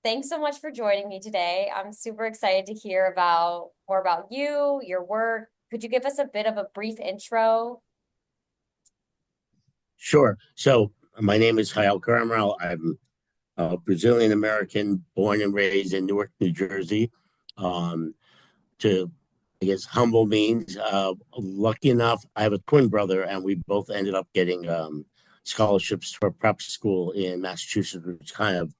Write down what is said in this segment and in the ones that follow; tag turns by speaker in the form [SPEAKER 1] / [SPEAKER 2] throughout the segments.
[SPEAKER 1] Thanks so much for joining me today. I'm super excited to hear about more about you, your work. Could you give us a bit of a brief intro?
[SPEAKER 2] Sure. So my name is Hyalker Amaral. I'm a Brazilian American, born and raised in Newark, New Jersey. Um, to I guess humble means lucky enough, I have a twin brother, and we both ended up getting scholarships for prep school in Massachusetts, which kind of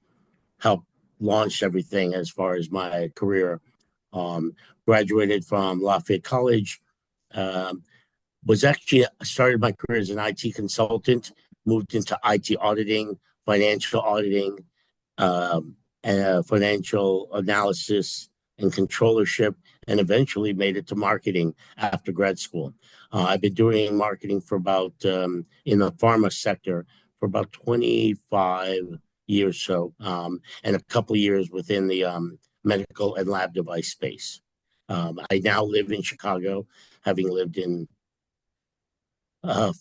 [SPEAKER 2] helped launch everything as far as my career. Um, Graduated from Lafayette College. Um, was actually started my career as an IT consultant, moved into IT auditing, financial auditing, and financial analysis and controllership, and eventually made it to marketing after grad school. I've been doing marketing for about in the pharma sector for about 25 years, and a couple of years within the medical and lab device space. I now live in Chicago, having lived in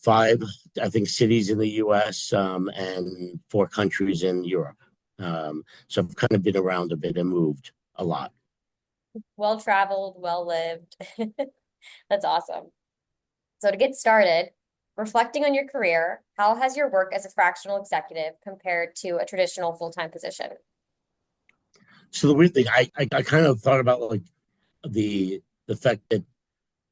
[SPEAKER 2] five, I think, cities in the U.S. And four countries in Europe. So I've kind of been around a bit and moved a lot.
[SPEAKER 1] Well traveled, well lived. That's awesome. So to get started, reflecting on your career, how has your work as a fractional executive compared to a traditional full-time position?
[SPEAKER 2] So the weird thing, I kind of thought about like the fact that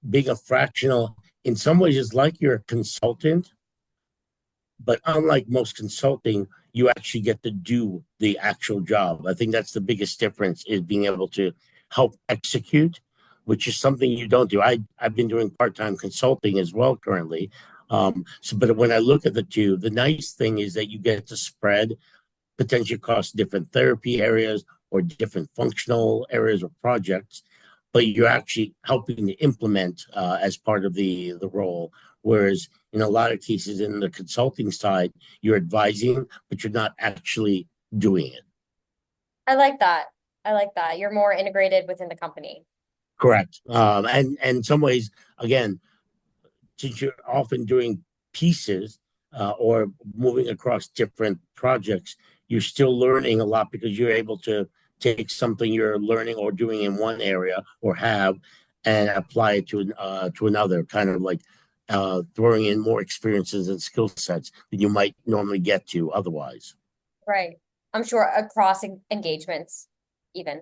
[SPEAKER 2] being a fractional in some ways is like you're a consultant, but unlike most consulting, you actually get to do the actual job. I think that's the biggest difference is being able to help execute, which is something you don't do. I've been doing part-time consulting as well currently. But when I look at the two, the nice thing is that you get to spread potentially across different therapy areas or different functional areas or projects, but you're actually helping to implement as part of the role. Whereas in a lot of cases in the consulting side, you're advising, but you're not actually doing it.
[SPEAKER 1] I like that. I like that. You're more integrated within the company.
[SPEAKER 2] Correct. And in some ways, again, since you're often doing pieces or moving across different projects, you're still learning a lot because you're able to take something you're learning or doing in one area or have and apply it to another, kind of like throwing in more experiences and skill sets than you might normally get to otherwise.
[SPEAKER 1] Right. I'm sure across engagements, even.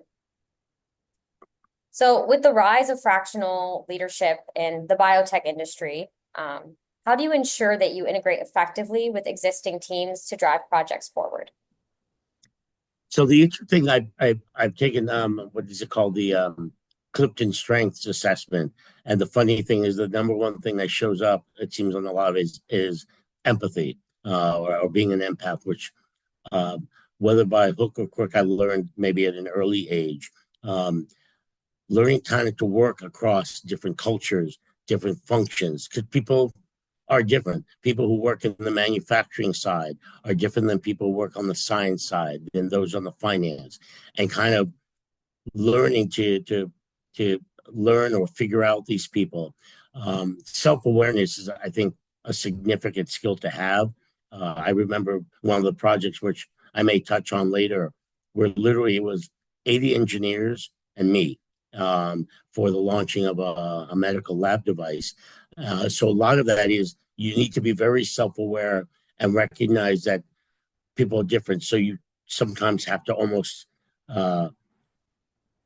[SPEAKER 1] So, with the rise of fractional leadership in the biotech industry, how do you ensure that you integrate effectively with existing teams to drive projects forward?
[SPEAKER 2] So the interesting thing I've taken what is it called, the Clifton Strengths Assessment, and the funny thing is the number one thing that shows up, it seems, on a lot of it is empathy or being an empath, which um, whether by hook or crook I learned maybe at an early age. Um, Learning kind of to work across different cultures, different functions, because people are different. People who work in the manufacturing side are different than people who work on the science side, than those on the finance, and kind of learning to learn or figure out these people. Self awareness is, I think, a significant skill to have. I remember one of the projects which I may touch on later, where literally it was 80 engineers and me for the launching of a medical lab device. So a lot of that is you need to be very self aware and recognize that people are different. So you sometimes have to almost uh,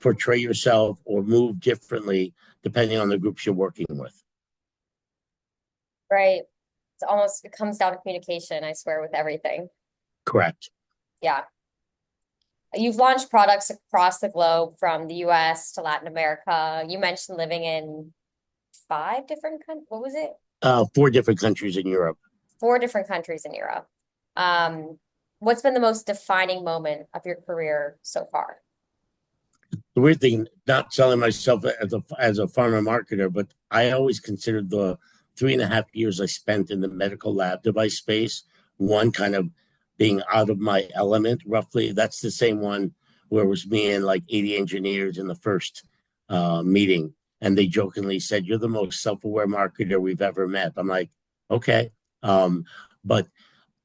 [SPEAKER 2] portray yourself or move differently depending on the groups you're working with.
[SPEAKER 1] Right. It comes down to communication, I swear, with everything.
[SPEAKER 2] Correct.
[SPEAKER 1] Yeah. You've launched products across the globe from the US to Latin America. You mentioned living in five different countries. What was it?
[SPEAKER 2] Four different countries in Europe.
[SPEAKER 1] Four different countries in Europe. Um, what's been the most defining moment of your career so far?
[SPEAKER 2] The weird thing, not selling myself as a pharma marketer, but I always considered the 3.5 years I spent in the medical lab device space one kind of being out of my element. Roughly, that's the same one where it was me and like 80 engineers in the first meeting, and they jokingly said, "You're the most self-aware marketer we've ever met." I'm like, okay, but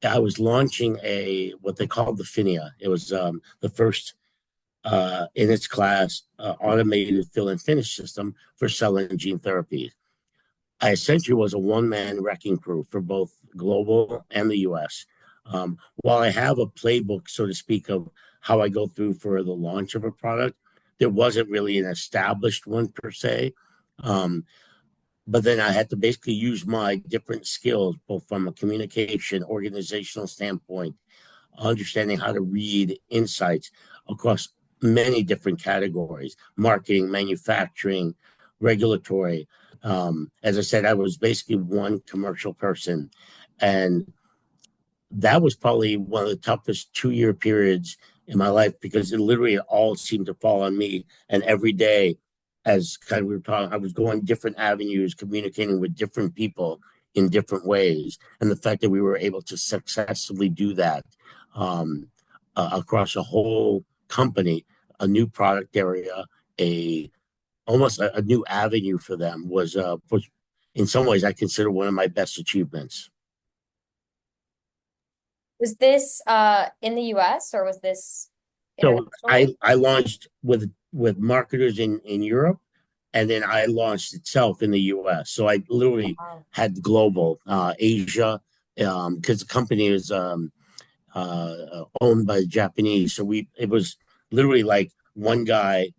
[SPEAKER 2] I was launching a what they called the Finia. It was the first in its class, automated fill and finish system for cell and gene therapy. I essentially was a one-man wrecking crew for both global and the US. While I have a playbook, so to speak, of how I go through for the launch of a product, there wasn't really an established one per se. Um, but then I had to basically use my different skills, both from a communication, organizational standpoint, understanding how to read insights across many different categories: marketing, manufacturing, regulatory. As I said, I was basically one commercial person. And that was probably one of the toughest 2 year periods in my life because it literally all seemed to fall on me. And every day, as kind of we were talking, I was going different avenues, communicating with different people in different ways. And the fact that we were able to successfully do that um, across a whole company, a new product area, a almost a new avenue for them was in some ways I consider one of my best achievements.
[SPEAKER 1] Was this in the US or was this
[SPEAKER 2] So I
[SPEAKER 1] internationally?
[SPEAKER 2] I launched with marketers in Europe, and then I launched itself in the US. So I literally
[SPEAKER 1] Wow.
[SPEAKER 2] had global Asia because the company is owned by the Japanese. So we it was literally like one guy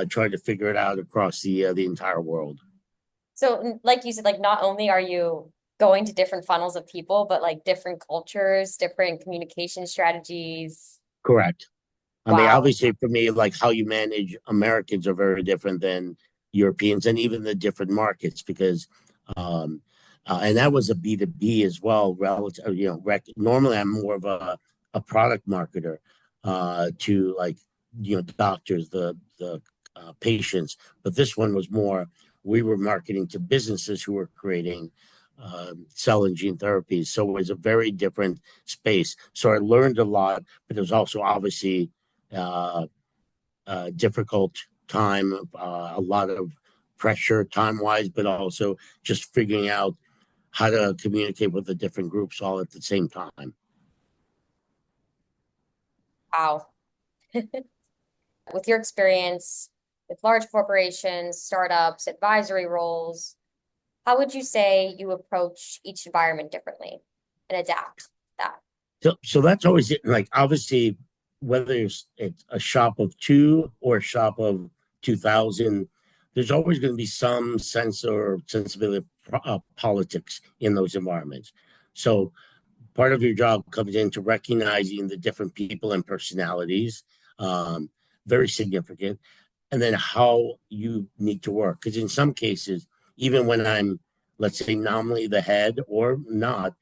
[SPEAKER 2] trying to figure it out across the entire world.
[SPEAKER 1] So, like you said, like not only are you going to different funnels of people, but like different cultures, different communication strategies.
[SPEAKER 2] Correct. I mean,
[SPEAKER 1] Wow.
[SPEAKER 2] obviously, for me, like how you manage Americans are very different than Europeans and even the different markets because, um, and that was a B2B as well. Relative, normally I'm more of a product marketer to like, doctors, the patients, but this one was more, we were marketing to businesses who were creating cell and gene therapies. So it was a very different space. So I learned a lot, but it was also obviously uh, difficult time, a lot of pressure time wise, but also just figuring out how to communicate with the different groups all at the same time.
[SPEAKER 1] Wow. With your experience with large corporations, startups, advisory roles, how would you say you approach each environment differently and adapt that?
[SPEAKER 2] So that's always it. Like obviously, whether it's a shop of two or a shop of 2,000, there's always going to be some sense or sensibility of politics in those environments. So part of your job comes into recognizing the different people and personalities, um, very significant, and then how you need to work. Because in some cases, even when I'm, let's say, nominally the head or not,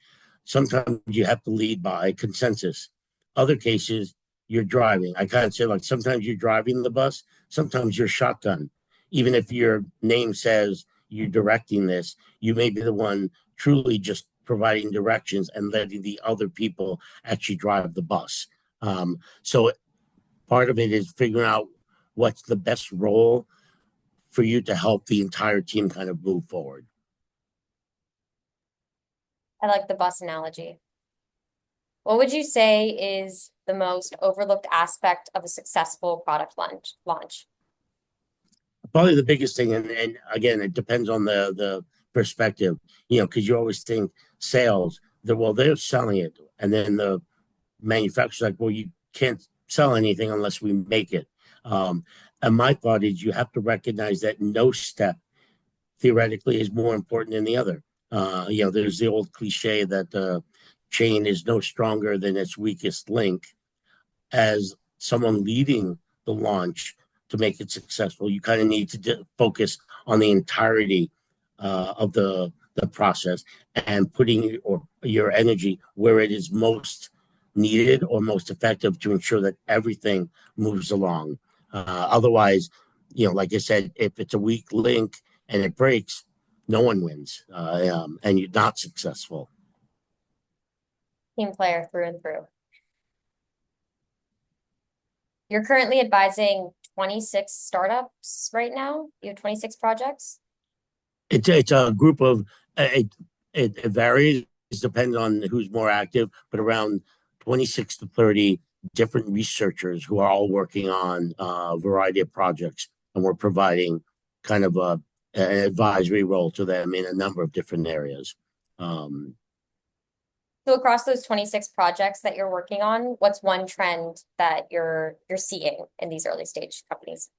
[SPEAKER 2] sometimes you have to lead by consensus. Other cases, you're driving. I kind of say, like, sometimes you're driving the bus, sometimes you're shotgun. Even if your name says you're directing this, you may be the one truly just providing directions and letting the other people actually drive the bus. So part of it is figuring out what's the best role for you to help the entire team kind of move forward.
[SPEAKER 1] I like the bus analogy. What would you say is the most overlooked aspect of a successful product launch?
[SPEAKER 2] Probably the biggest thing, and again, it depends on the perspective, because you always think sales, they're selling it, and then the manufacturer's like, well, you can't sell anything unless we make it. And my thought is you have to recognize that no step theoretically is more important than the other. There's the old cliche that the chain is no stronger than its weakest link. As someone leading the launch to make it successful, you kind of need to focus on the entirety of the process and putting your energy where it is most needed or most effective to ensure that everything moves along. Otherwise, like I said, if it's a weak link and it breaks, no one wins, and you're not successful.
[SPEAKER 1] Team player through and through. You're currently advising 26 startups right now. You have 26 projects.
[SPEAKER 2] It's a group of it varies depending on who's more active, but around 26 to 30 different researchers who are all working on a variety of projects, and we're providing kind of an advisory role to them in a number of different areas. Um,
[SPEAKER 1] So across those 26 projects that you're working on, what's one trend that you're seeing in these early stage companies?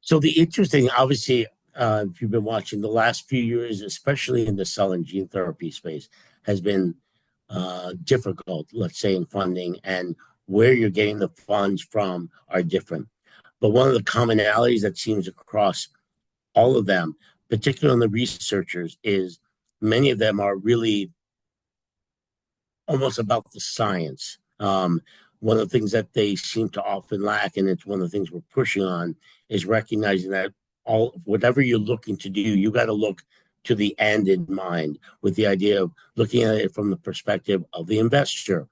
[SPEAKER 2] so the interesting, obviously, if you've been watching the last few years, especially in the cell and gene therapy space, has been difficult, let's say, in funding, and where you're getting the funds from are different. But one of the commonalities that seems across all of them, particularly on the researchers, is many of them are really almost about the science. One of the things that they seem to often lack, and it's one of the things we're pushing on, is recognizing that all whatever you're looking to do, you got to look to the end in mind, with the idea of looking at it from the perspective of the investor.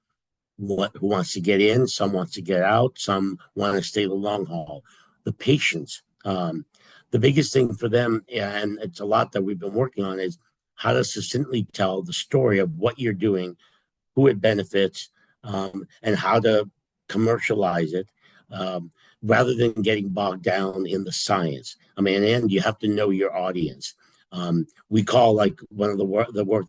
[SPEAKER 2] Who wants to get in, some wants to get out, some want to stay the long haul. The patients, the biggest thing for them, and it's a lot that we've been working on, is how to succinctly tell the story of what you're doing, who it benefits, and how to commercialize it, um, rather than getting bogged down in the science. I mean, and you have to know your audience. We call, like, one of the work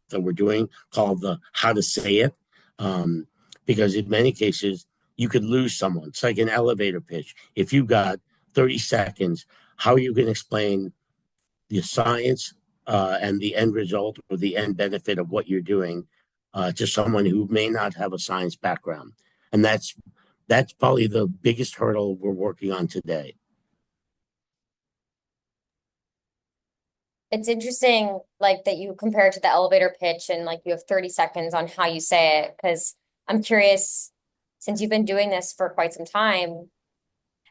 [SPEAKER 2] that we're doing, called the how to say it, um, because in many cases you could lose someone. It's like an elevator pitch. If you got 30 seconds, how are you going to explain the science, and the end result or the end benefit of what you're doing, to someone who may not have a science background? And that's probably the biggest hurdle we're working on today.
[SPEAKER 1] It's interesting, like that you compare it to the elevator pitch and like you have 30 seconds on how you say it. Because I'm curious, since you've been doing this for quite some time,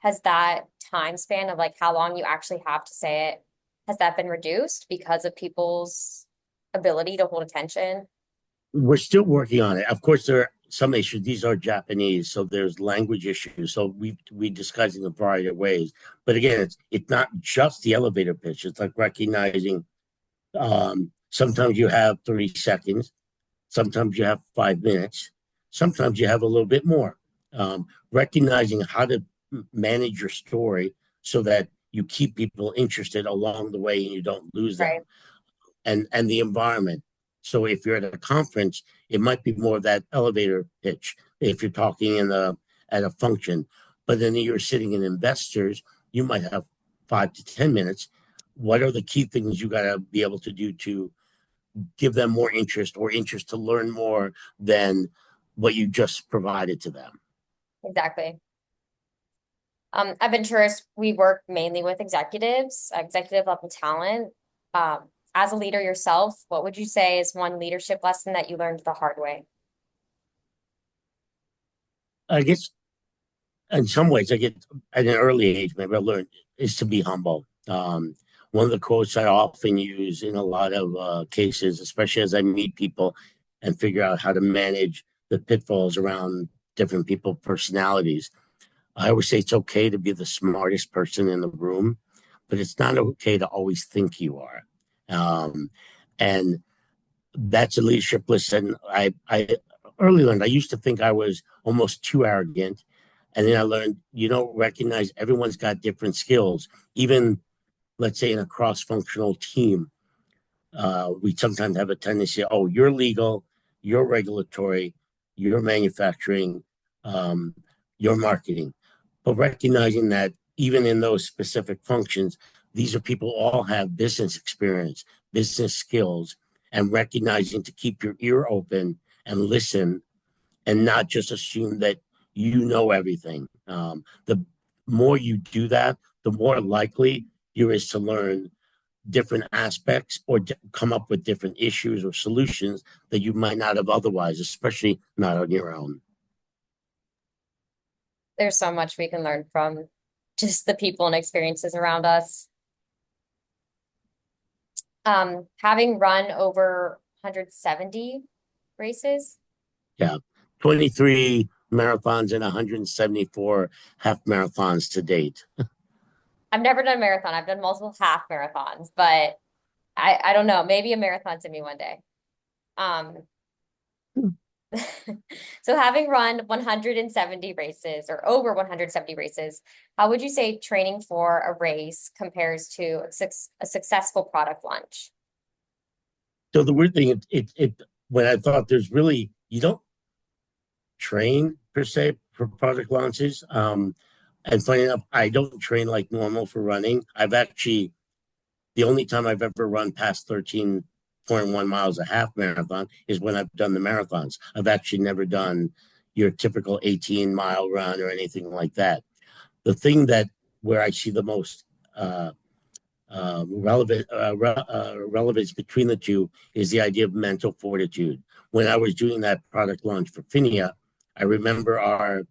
[SPEAKER 1] has that time span of like how long you actually have to say it, has that been reduced because of people's ability to hold attention?
[SPEAKER 2] We're still working on it. Of course, there are some issues. These are Japanese, so there's language issues. So we discuss in a variety of ways. But again, it's not just the elevator pitch. It's like recognizing, sometimes you have 30 seconds, sometimes you have 5 minutes, sometimes you have a little bit more. Recognizing how to manage your story so that you keep people interested along the way and you don't lose
[SPEAKER 1] Right.
[SPEAKER 2] them, and the environment. So if you're at a conference, it might be more of that elevator pitch if you're talking in a at a function. But then you're sitting in investors, you might have 5 to 10 minutes. What are the key things you got to be able to do to give them more interest, or interest to learn more than what you just provided to them?
[SPEAKER 1] Exactly. At Venturous, we work mainly with executives, executive level talent. As a leader yourself, what would you say is one leadership lesson that you learned the hard way?
[SPEAKER 2] I guess in some ways, I get at an early age, maybe I learned, is to be humble. One of the quotes I often use in a lot of cases, especially as I meet people and figure out how to manage the pitfalls around different people personalities, I always say it's okay to be the smartest person in the room, but it's not okay to always think you are. Um, and that's a leadership lesson I early learned. I used to think I was almost too arrogant. And then I learned you don't recognize everyone's got different skills. Even, let's say, in a cross functional team, we sometimes have a tendency, oh, you're legal, you're regulatory, you're manufacturing, um, you're marketing. But recognizing that even in those specific functions, these are people who all have business experience, business skills, and recognizing to keep your ear open and listen, and not just assume that you know everything. The more you do that, the more likely you is to learn different aspects, or come up with different issues or solutions that you might not have otherwise, especially not on your own.
[SPEAKER 1] There's so much we can learn from just the people and experiences around us. Having run over 170 races.
[SPEAKER 2] Yeah. 23 marathons and 174 half marathons to date.
[SPEAKER 1] I've never done a marathon. I've done multiple half marathons, but I don't know. Maybe a marathon's in me one day. Um, So having run 170 races or over 170 races, how would you say training for a race compares to a successful product launch?
[SPEAKER 2] So the weird thing, when I thought there's really, you don't train per se for product launches. And funny enough, I don't train like normal for running. The only time I've ever run past 13.1 miles a half marathon is when I've done the marathons. I've actually never done your typical 18-mile run or anything like that. The thing that where I see the most uh, relevance between the two is the idea of mental fortitude. When I was doing that product launch for Finia, I remember our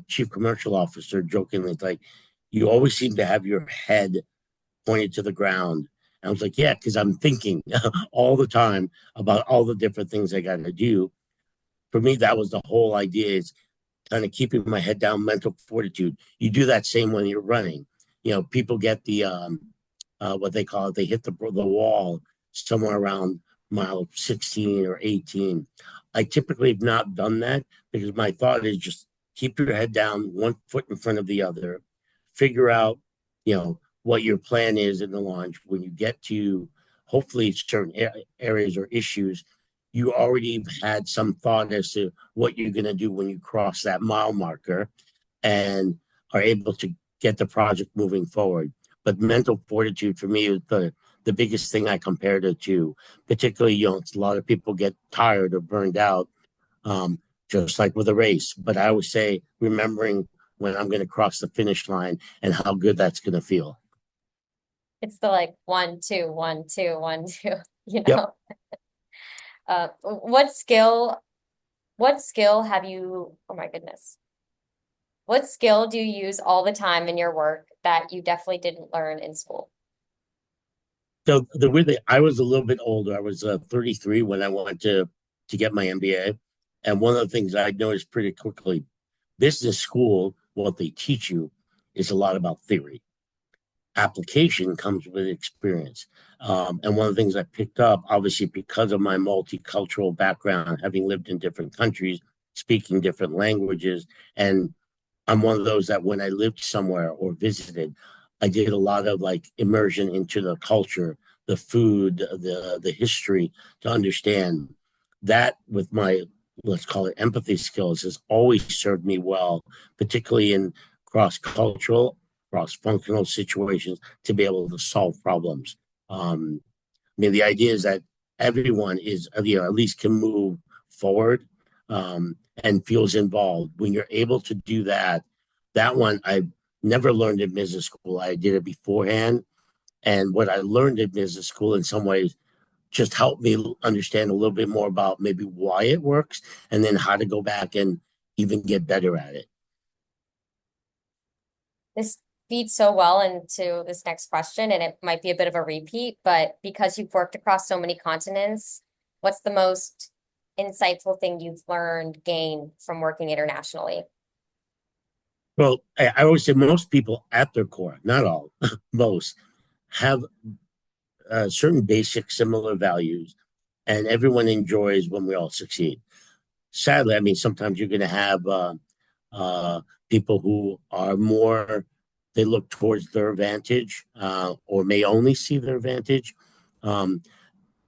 [SPEAKER 2] chief commercial officer jokingly like, "You always seem to have your head pointed to the ground." And I was like, "Yeah, because I'm thinking all the time about all the different things I got to do." For me, that was the whole idea: is kind of keeping my head down, mental fortitude. You do that same when you're running. People get what they call it, they hit the wall somewhere around mile 16 or 18. I typically have not done that because my thought is just keep your head down, one foot in front of the other, figure out, what your plan is in the launch. When you get to hopefully certain areas or issues, you already had some thought as to what you're going to do when you cross that mile marker and are able to get the project moving forward. But mental fortitude for me is the biggest thing I compared it to. Particularly, a lot of people get tired or burned out, um, just like with a race. But I always say remembering when I'm going to cross the finish line and how good that's going to feel.
[SPEAKER 1] It's the like 1, 2, 1, 2, 1, 2, you
[SPEAKER 2] Yep.
[SPEAKER 1] know? What skill have you, oh my goodness. What skill do you use all the time in your work that you definitely didn't learn in school?
[SPEAKER 2] So the weird thing, I was a little bit older. I was 33 when I went to get my MBA, and one of the things I noticed pretty quickly, business school, what they teach you is a lot about theory. Application comes with experience. And one of the things I picked up, obviously, because of my multicultural background, having lived in different countries, speaking different languages, and I'm one of those that when I lived somewhere or visited, I did a lot of like immersion into the culture, the food, the history to understand that with my, let's call it, empathy skills has always served me well, particularly in cross cultural, cross functional situations to be able to solve problems. I mean, the idea is that everyone is, at least can move forward, and feels involved. When you're able to do that, that one I never learned in business school. I did it beforehand. And what I learned in business school in some ways just helped me understand a little bit more about maybe why it works and then how to go back and even get better at it.
[SPEAKER 1] This feeds so well into this next question, and it might be a bit of a repeat, but because you've worked across so many continents, what's the most insightful thing you've learned, gained from working internationally?
[SPEAKER 2] Well, I always say most people at their core, not all, most, have certain basic similar values, and everyone enjoys when we all succeed. Sadly, I mean, sometimes you're going to have uh, people who are more, they look towards their advantage, or may only see their advantage. Um,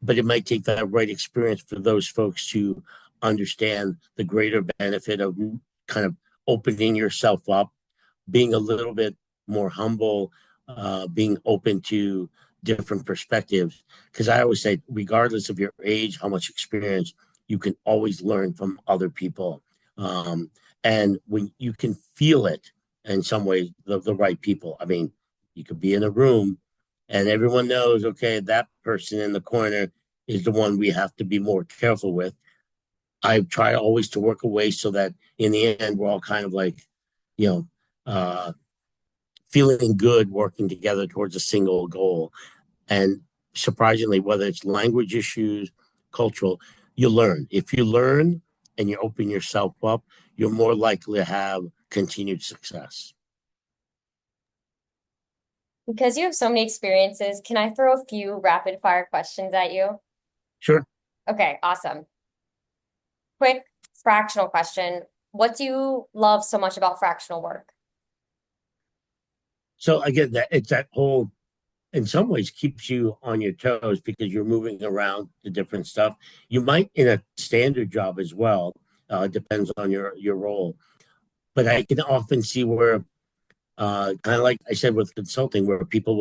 [SPEAKER 2] but it might take that right experience for those folks to understand the greater benefit of kind of opening yourself up, being a little bit more humble, being open to different perspectives. Because I always say, regardless of your age, how much experience, you can always learn from other people. Um, and when you can feel it in some ways, the right people. I mean, you could be in a room and everyone knows, okay, that person in the corner is the one we have to be more careful with. I try always to work away so that in the end, we're all kind of like, you know, uh, feeling good working together towards a single goal. And surprisingly, whether it's language issues, cultural, you learn. If you learn and you open yourself up, you're more likely to have continued success.
[SPEAKER 1] Because you have so many experiences, can I throw a few rapid fire questions at you?
[SPEAKER 2] Sure.
[SPEAKER 1] Okay, awesome. Quick fractional question. What do you love so much about fractional work?
[SPEAKER 2] So again, that it's that whole in some ways keeps you on your toes because you're moving around to different stuff. You might in a standard job as well. Depends on your role, but I can often see where kind of like I said with consulting, where people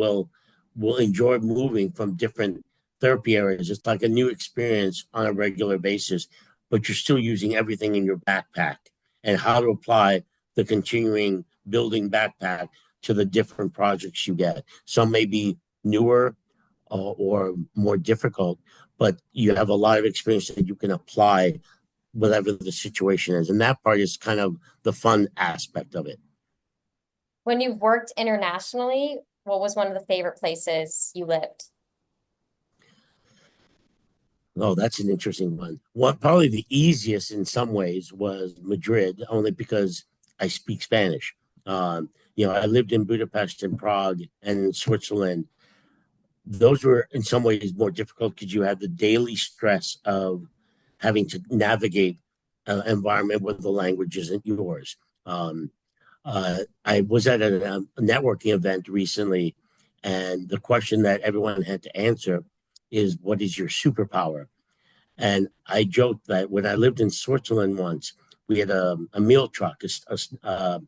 [SPEAKER 2] will enjoy moving from different therapy areas. It's like a new experience on a regular basis, but you're still using everything in your backpack and how to apply the continuing building backpack to the different projects you get. Some may be newer or more difficult, but you have a lot of experience that you can apply whatever the situation is. And that part is kind of the fun aspect of it.
[SPEAKER 1] When you've worked internationally, what was one of the favorite places you lived?
[SPEAKER 2] Oh, that's an interesting one. What probably the easiest in some ways was Madrid, only because I speak Spanish. I lived in Budapest and Prague and in Switzerland. Those were in some ways more difficult because you had the daily stress of having to navigate an environment where the language isn't yours. Um, I was at a networking event recently, and the question that everyone had to answer is, "What is your superpower?" And I joked that when I lived in Switzerland once, we had a meal truck, a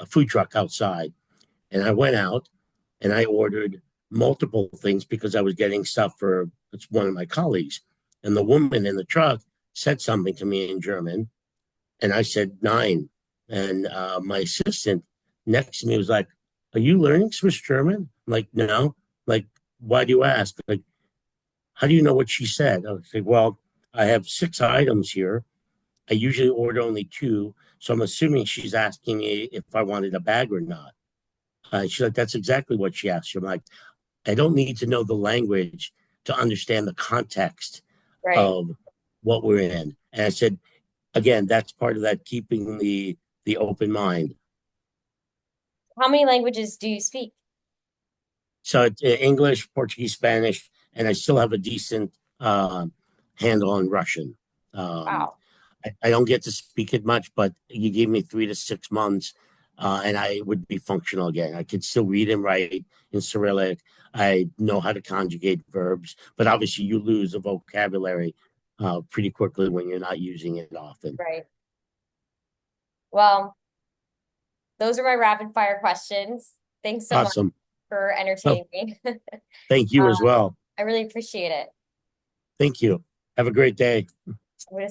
[SPEAKER 2] food truck outside. And I went out and I ordered multiple things because I was getting stuff for one of my colleagues. And the woman in the truck said something to me in German. And I said nine. And my assistant next to me was like, "Are you learning Swiss German?" I'm like, "No." Like, why do you ask? Like, how do you know what she said? I was like, "Well, I have six items here. I usually order only two. So I'm assuming she's asking me if I wanted a bag or not." She's like, "That's exactly what she asked." I'm like, "I don't need to know the language to understand the context
[SPEAKER 1] Right.
[SPEAKER 2] of what we're in." And I said, again, that's part of that keeping the open mind.
[SPEAKER 1] How many languages do you speak?
[SPEAKER 2] So it's English, Portuguese, Spanish, and I still have a decent handle on Russian. Um,
[SPEAKER 1] Wow.
[SPEAKER 2] I don't get to speak it much, but you gave me 3 to 6 months, and I would be functional again. I could still read and write in Cyrillic. I know how to conjugate verbs, but obviously you lose the vocabulary pretty quickly when you're not using it often.
[SPEAKER 1] Right. Well, those are my rapid fire questions. Thanks so much
[SPEAKER 2] Awesome.
[SPEAKER 1] for
[SPEAKER 2] Well,
[SPEAKER 1] entertaining me.
[SPEAKER 2] thank you as well.
[SPEAKER 1] I really appreciate it.
[SPEAKER 2] Thank you. Have a great day.
[SPEAKER 1] I'm gonna